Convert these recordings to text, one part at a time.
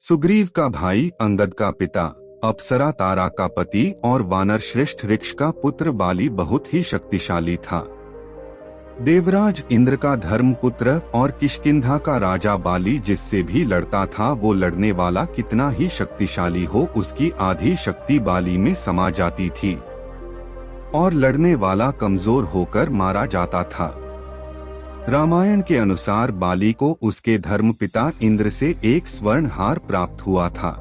सुग्रीव का भाई अंगद का पिता, अप्सरा तारा का पति और वानर श्रेष्ठ ऋक्ष का पुत्र बाली बहुत ही शक्तिशाली था। देवराज इंद्र का धर्मपुत्र और किष्किंधा का राजा बाली जिससे भी लड़ता था वो लड़ने वाला कितना ही शक्तिशाली हो उसकी आधी शक्ति बाली में समा जाती थी और लड़ने वाला कमजोर होकर मारा जाता था। रामायण के अनुसार बाली को उसके धर्मपिता इंद्र से एक स्वर्ण हार प्राप्त हुआ था।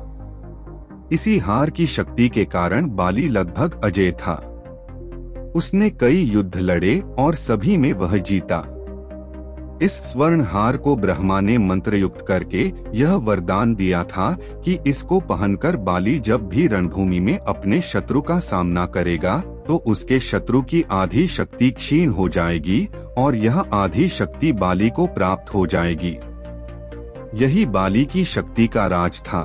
इसी हार की शक्ति के कारण बाली लगभग अजेय था। उसने कई युद्ध लड़े और सभी में वह जीता। इस स्वर्ण हार को ब्रह्मा ने मंत्रयुक्त करके यह वरदान दिया था कि इसको पहनकर बाली जब भी रणभूमि में अपने शत्रु का सामना करेगा तो उसके शत्रु की आधी शक्ति क्षीण हो जाएगी और यह आधी शक्ति बाली को प्राप्त हो जाएगी। यही बाली की शक्ति का राज था।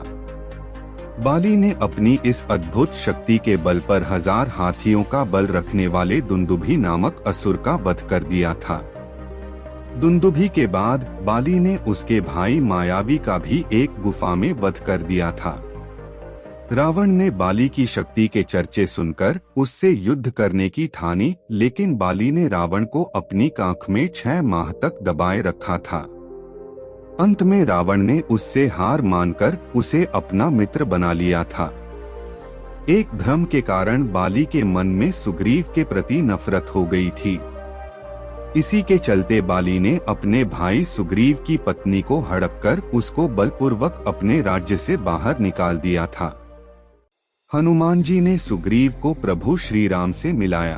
बाली ने अपनी इस अद्भुत शक्ति के बल पर 1000 हाथियों का बल रखने वाले दुंदुभी नामक असुर का वध कर दिया था। दुंदुभी के बाद बाली ने उसके भाई मायावी का भी एक गुफा में वध कर दिया था। रावण ने बाली की शक्ति के चर्चे सुनकर उससे युद्ध करने की ठानी, लेकिन बाली ने रावण को अपनी कांख में 6 माह तक दबाए रखा था। अंत में रावण ने उससे हार मानकर उसे अपना मित्र बना लिया था। एक भ्रम के कारण बाली के मन में सुग्रीव के प्रति नफरत हो गई थी। इसी के चलते बाली ने अपने भाई सुग्रीव की पत्नी को हड़पकर उसको बलपूर्वक अपने राज्य से बाहर निकाल दिया था। हनुमान जी ने सुग्रीव को प्रभु श्री राम से मिलाया।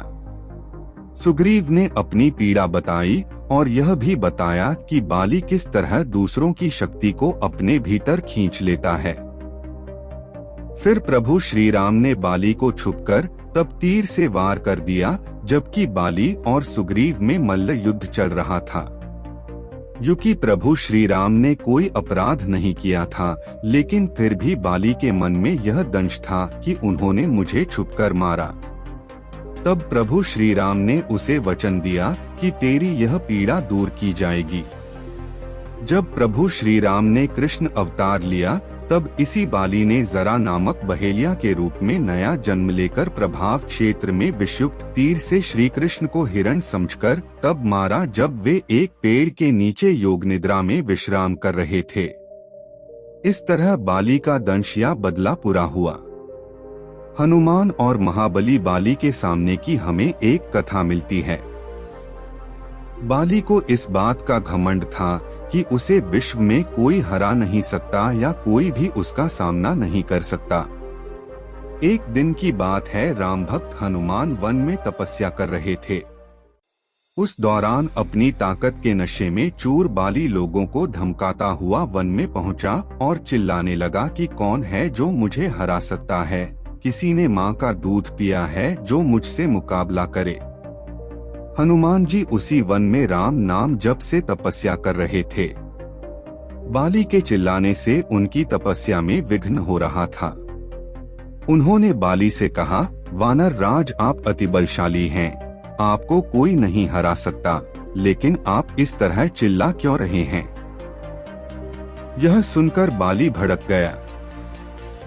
सुग्रीव ने अपनी पीड़ा बताई और यह भी बताया कि बाली किस तरह दूसरों की शक्ति को अपने भीतर खींच लेता है। फिर प्रभु श्री राम ने बाली को छुपकर तब तीर से वार कर दिया, जबकि बाली और सुग्रीव में मल्ल युद्ध चल रहा था। युकि प्रभु श्री राम ने कोई अपराध नहीं किया था, लेकिन फिर भी बाली के मन में यह दंश था कि उन्होंने मुझे छुपकर मारा। तब प्रभु श्री राम ने उसे वचन दिया कि तेरी यह पीड़ा दूर की जाएगी। जब प्रभु श्री राम ने कृष्ण अवतार लिया तब इसी बाली ने जरा नामक बहेलिया के रूप में नया जन्म लेकर प्रभाव क्षेत्र में विषयुक्त तीर से श्री कृष्ण को हिरण समझकर तब मारा जब वे एक पेड़ के नीचे योग निद्रा में विश्राम कर रहे थे। इस तरह बाली का दंश या बदला पूरा हुआ। हनुमान और महाबली बाली के सामने की हमें एक कथा मिलती है। बाली को इस बात का घमंड था कि उसे विश्व में कोई हरा नहीं सकता या कोई भी उसका सामना नहीं कर सकता। एक दिन की बात है, राम भक्त हनुमान वन में तपस्या कर रहे थे। उस दौरान अपनी ताकत के नशे में चूर बाली लोगों को धमकाता हुआ वन में पहुंचा और चिल्लाने लगा कि कौन है जो मुझे हरा सकता है, किसी ने माँ का दूध पिया है जो मुझसे मुकाबला करे। हनुमान जी उसी वन में राम नाम जप से तपस्या कर रहे थे। बाली के चिल्लाने से उनकी तपस्या में विघ्न हो रहा था। उन्होंने बाली से कहा, वानर राज आप अति बलशाली हैं, आपको कोई नहीं हरा सकता, लेकिन आप इस तरह चिल्ला क्यों रहे हैं? यह सुनकर बाली भड़क गया।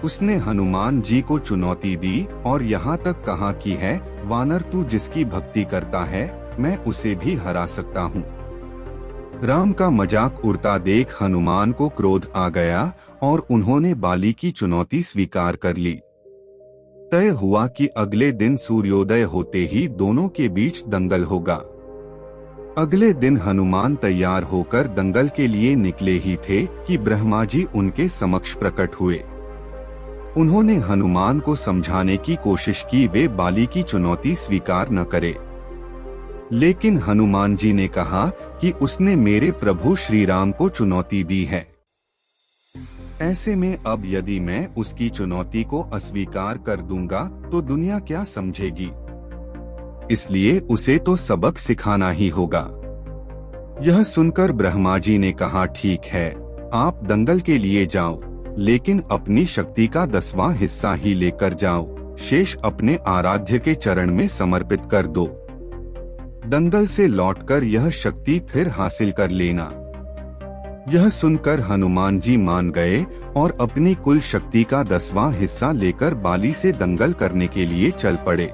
उसने हनुमान जी को चुनौती दी और यहाँ तक कहा कि है, वानर तू जिसकी भक्ति करता है मैं उसे भी हरा सकता हूँ। राम का मजाक उड़ता देख हनुमान को क्रोध आ गया और उन्होंने बाली की चुनौती स्वीकार कर ली। तय हुआ कि अगले दिन सूर्योदय होते ही दोनों के बीच दंगल होगा। अगले दिन हनुमान तैयार होकर दंगल के लिए निकले ही थे कि ब्रह्मा जी उनके समक्ष प्रकट हुए। उन्होंने हनुमान को समझाने की कोशिश की वे बाली की चुनौती स्वीकार न करे, लेकिन हनुमान जी ने कहा कि उसने मेरे प्रभु श्री राम को चुनौती दी है। ऐसे में अब यदि मैं उसकी चुनौती को अस्वीकार कर दूंगा तो दुनिया क्या समझेगी, इसलिए उसे तो सबक सिखाना ही होगा। यह सुनकर ब्रह्मा जी ने कहा, ठीक है, आप दंगल के लिए जाओ, लेकिन अपनी शक्ति का 10वां हिस्सा ही लेकर जाओ, शेष अपने आराध्य के चरण में समर्पित कर दो। दंगल से लौटकर यह शक्ति फिर हासिल कर लेना। यह सुनकर हनुमान जी मान गए और अपनी कुल शक्ति का 10वां हिस्सा लेकर बाली से दंगल करने के लिए चल पड़े।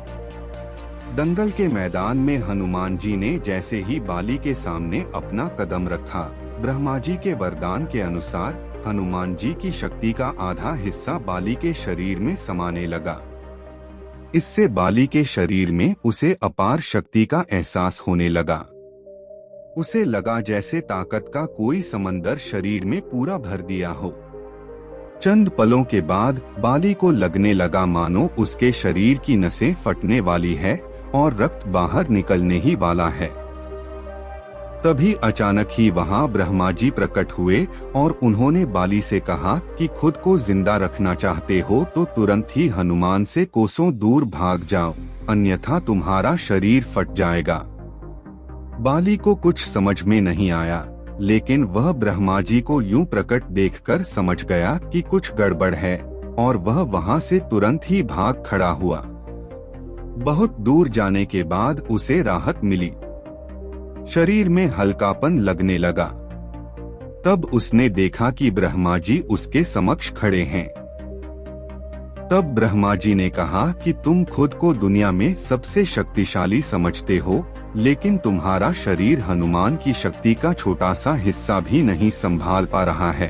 दंगल के मैदान में हनुमान जी ने जैसे ही बाली के सामने अपना कदम रखा, ब्रह्मा जी के वरदान के अनुसार हनुमान जी की शक्ति का आधा हिस्सा बाली के शरीर में समाने लगा। इससे बाली के शरीर में उसे अपार शक्ति का एहसास होने लगा। उसे लगा जैसे ताकत का कोई समंदर शरीर में पूरा भर दिया हो। चंद पलों के बाद बाली को लगने लगा मानो उसके शरीर की नसें फटने वाली है और रक्त बाहर निकलने ही वाला है। तभी अचानक ही वहां ब्रह्मा जी प्रकट हुए और उन्होंने बाली से कहा कि खुद को जिंदा रखना चाहते हो तो तुरंत ही हनुमान से कोसों दूर भाग जाओ, अन्यथा तुम्हारा शरीर फट जाएगा। बाली को कुछ समझ में नहीं आया, लेकिन वह ब्रह्मा जी को यूं प्रकट देखकर समझ गया कि कुछ गड़बड़ है और वह वहां से तुरंत ही भाग खड़ा हुआ। बहुत दूर जाने के बाद उसे राहत मिली, शरीर में हल्कापन लगने लगा। तब उसने देखा कि ब्रह्मा जी उसके समक्ष खड़े हैं। तब ब्रह्मा जी ने कहा कि तुम खुद को दुनिया में सबसे शक्तिशाली समझते हो, लेकिन तुम्हारा शरीर हनुमान की शक्ति का छोटा सा हिस्सा भी नहीं संभाल पा रहा है।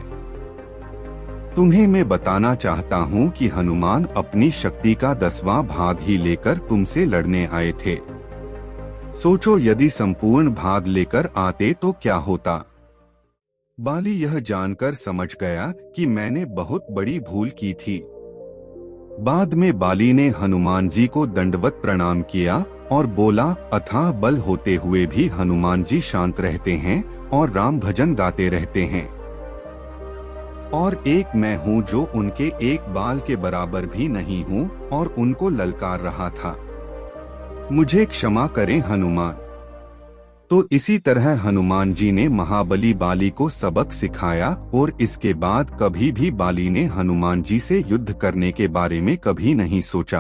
तुम्हें मैं बताना चाहता हूँ कि हनुमान अपनी शक्ति का 10वां भाग ही लेकर तुमसे लड़ने आए थे। सोचो यदि संपूर्ण भाग लेकर आते तो क्या होता। बाली यह जानकर समझ गया कि मैंने बहुत बड़ी भूल की थी। बाद में बाली ने हनुमान जी को दंडवत प्रणाम किया और बोला, अथाह बल होते हुए भी हनुमान जी शांत रहते हैं और राम भजन गाते रहते हैं। और एक मैं हूँ जो उनके एक बाल के बराबर भी नहीं हूँ और उनको ललकार रहा था। मुझे क्षमा करें हनुमान। तो इसी तरह हनुमान जी ने महाबली बाली को सबक सिखाया और इसके बाद कभी भी बाली ने हनुमान जी से युद्ध करने के बारे में कभी नहीं सोचा।